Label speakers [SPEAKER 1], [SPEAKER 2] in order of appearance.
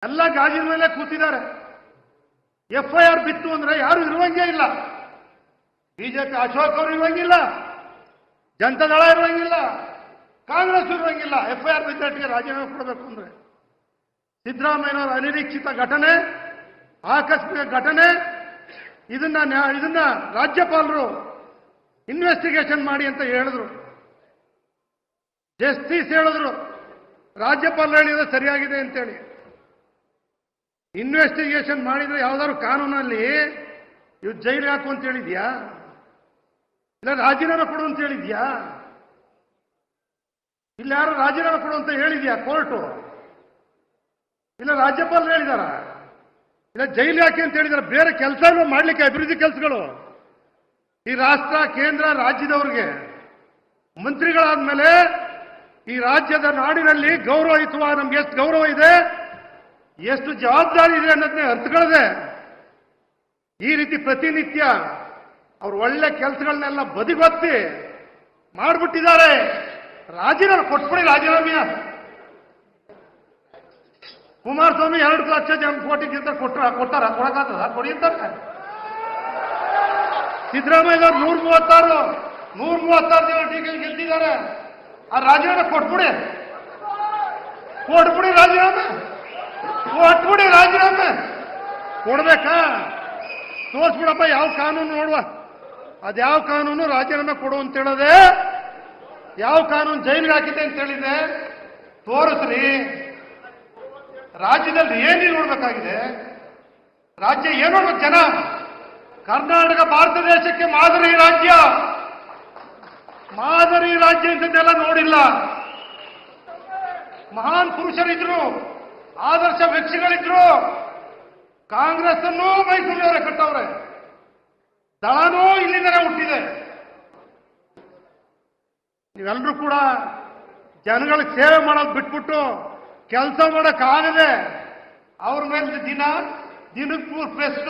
[SPEAKER 1] ಎಲ್ಲ ಗಾಜಿನ ಮೇಲೆ ಕೂತಿದ್ದಾರೆ. FIR ಬಿತ್ತು ಅಂದ್ರೆ ಯಾರು ಇರುವಂಗೇ ಇಲ್ಲ. ಬಿಜೆಪಿ ಅಶೋಕ್ ಅವರು ಇರುವಂಗಿಲ್ಲ, ಜನತಾದಳ ಇರುವಂಗಿಲ್ಲ, ಕಾಂಗ್ರೆಸ್ ಇರುವಂಗಿಲ್ಲ. FIR ಬಿದ್ದಟ್ಟಿಗೆ ರಾಜೀನಾಮೆ ಕೊಡಬೇಕು ಅಂದ್ರೆ ಸಿದ್ದರಾಮಯ್ಯನವರ ಅನಿರೀಕ್ಷಿತ ಘಟನೆ, ಆಕಸ್ಮಿಕ ಘಟನೆ, ಇದನ್ನ ರಾಜ್ಯಪಾಲರು ಇನ್ವೆಸ್ಟಿಗೇಷನ್ ಮಾಡಿ ಅಂತ ಹೇಳಿದ್ರು. ಜಸ್ಟಿಸ್ ಹೇಳಿದ್ರು, ರಾಜ್ಯಪಾಲರು ಹೇಳಿದ್ರೆ ಸರಿಯಾಗಿದೆ ಅಂತೇಳಿ. ಇನ್ವೆಸ್ಟಿಗೇಷನ್ ಮಾಡಿದ್ರೆ ಯಾವ್ದಾದ್ರು ಕಾನೂನಲ್ಲಿ ಇವ್ ಜೈಲಿಗೆ ಹಾಕು ಅಂತ ಹೇಳಿದ್ಯಾ, ಇಲ್ಲ ರಾಜೀನಾಮೆ ಕೊಡು ಅಂತ ಹೇಳಿದ್ಯಾ? ಇಲ್ಲಿ ಯಾರು ರಾಜೀನಾಮೆ ಕೊಡು ಅಂತ ಹೇಳಿದ್ಯಾ ಕೋರ್ಟು? ಇಲ್ಲ ರಾಜ್ಯಪಾಲರು ಹೇಳಿದಾರ? ಇಲ್ಲ ಜೈಲು ಯಾಕೆ ಅಂತ ಹೇಳಿದಾರೆ? ಬೇರೆ ಕೆಲಸ ಮಾಡ್ಲಿಕ್ಕೆ ಅಭಿವೃದ್ಧಿ ಕೆಲಸಗಳು ಈ ರಾಷ್ಟ್ರ, ಕೇಂದ್ರ, ರಾಜ್ಯದವ್ರಿಗೆ ಮಂತ್ರಿಗಳಾದ್ಮೇಲೆ ಈ ರಾಜ್ಯದ ನಾಡಿನಲ್ಲಿ ಗೌರವಯುತವಾದ ನಮ್ಗೆ ಎಷ್ಟು ಗೌರವ ಇದೆ, ಎಷ್ಟು ಜವಾಬ್ದಾರಿ ಇದೆ ಅನ್ನೋದನ್ನೇ ಅರ್ಥಗಳದೆ ಈ ರೀತಿ ಪ್ರತಿನಿತ್ಯ ಅವ್ರು ಒಳ್ಳೆ ಕೆಲಸಗಳನ್ನೆಲ್ಲ ಬದಿಗೊತ್ತಿ ಮಾಡ್ಬಿಟ್ಟಿದ್ದಾರೆ. ರಾಜೀನಾಮೆ ಕೊಟ್ಬಿಡಿ, ರಾಜೀನಾಮೆಯ ಕುಮಾರಸ್ವಾಮಿ 2 ಲಕ್ಷ ಕೋಟಿಗಿಂತ ಕೊಟ್ಟಾರ, ಕೊಡಕಾಗ್ತದ? ಕೊಡಿ ಅಂತಾರೆ. ಸಿದ್ದರಾಮಯ್ಯ 136 ಜನ ಟೀಕೆ ಗೆದ್ದಿದ್ದಾರೆ. ಆ ರಾಜೀನಾಮೆ ಕೊಟ್ಬಿಡಿ, ರಾಜೀನಾಮೆ ಕೊಟ್ಬಿಡಿ. ರಾಜೀನಾಮೆ ಕೊಡ್ಬೇಕಾ? ತೋರಿಸ್ಬಿಡಪ್ಪ ಯಾವ ಕಾನೂನು ನೋಡುವ, ಅದ್ಯಾವ ಕಾನೂನು ರಾಜೀನಾಮೆ ಕೊಡು ಅಂತ ಹೇಳದೆ, ಯಾವ ಕಾನೂನು ಜೈಲಿಗೆ ಹಾಕಿದೆ ಅಂತ ಹೇಳಿದೆ ತೋರಿಸ್ರಿ. ರಾಜ್ಯದಲ್ಲಿ ಏನು ನೋಡ್ಬೇಕಾಗಿದೆ? ರಾಜ್ಯ ಏನು ನೋಡ್ಬೇಕು ಜನ? ಕರ್ನಾಟಕ ಭಾರತ ದೇಶಕ್ಕೆ ಮಾದರಿ ರಾಜ್ಯ ಇಂಥದ್ದೆಲ್ಲ ನೋಡಿಲ್ಲ. ಮಹಾನ್ ಪುರುಷರಿದ್ರು, ಆದರ್ಶ ವ್ಯಕ್ತಿಗಳಿದ್ರು. ಕಾಂಗ್ರೆಸ್ ಅನ್ನು ಮೈಸೂರಿನವರೇ ಕಟ್ಟವ್ರೆ, ದಳನೂ ಇಲ್ಲಿಂದಲೇ ಹುಟ್ಟಿದೆ. ನೀವೆಲ್ಲರೂ ಕೂಡ ಜನಗಳಿಗೆ ಸೇವೆ ಮಾಡೋದು ಬಿಟ್ಬಿಟ್ಟು ಕೆಲಸ ಮಾಡೋಕ್ಕಾಗದೆ ಅವ್ರ ಮೇಲೆ ದಿನಕ್ಕೆ 3 ಪ್ರೆಸ್